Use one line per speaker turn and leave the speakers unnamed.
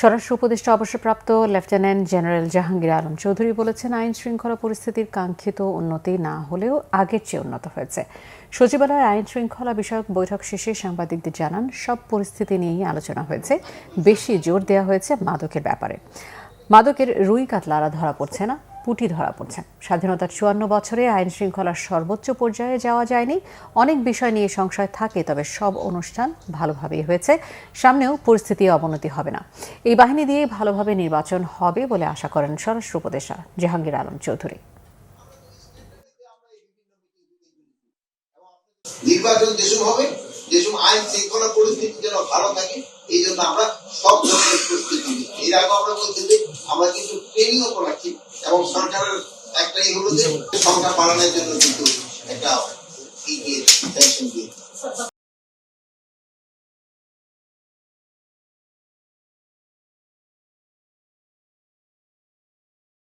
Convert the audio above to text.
স্বরাষ্ট্র উপদেষ্টা অবসরপ্রাপ্ত লেফটেন্যান্ট জেনারেল জাহাঙ্গীর আলম চৌধুরী বলেছেন, আইন শৃঙ্খলা পরিস্থিতির কাঙ্ক্ষিত উন্নতি না হলেও আগের চেয়ে উন্নত হয়েছে। সচিবালয়ে আইন শৃঙ্খলা বিষয়ক বৈঠক শেষে সাংবাদিকদের জানান, সব পরিস্থিতি নিয়েই আলোচনা হয়েছে। বেশি জোর দেওয়া হয়েছে মাদকের ব্যাপারে। মাদকের রুই কাতলারা ধরা পড়ছে না, পুঁটি ধরা পড়ছে। স্বাধীনতার ৫৪ বছরে আইন শৃঙ্খলার সর্বোচ্চ পর্যায়ে যাওয়া যায়নি। অনেক বিষয় নিয়ে সংশয় থাকে, তবে সব অনুষ্ঠান ভালোভাবেই হয়েছে। সামনেও পরিস্থিতি অবনতি হবে না। এই বাহিনী দিয়ে ভালোভাবে নির্বাচন হবে বলে আশা করেন স্বরাষ্ট্র উপদেষ্টা জাহাঙ্গীর আলম চৌধুরী।
নির্বাচন যেসব হবে, যেসব আইন শৃঙ্খলা পরিস্থিতি যেন ভালো থাকে, এই জন্য আমরা সব ধরনের প্রস্তুতি নিচ্ছি। এর আগে আমরা বলছি যে আমরা কিন্তু ট্রেনিংও করাচ্ছি এবং সরকারের একটাই হলো যে সংখ্যা বাড়ানোর জন্য কিন্তু একটা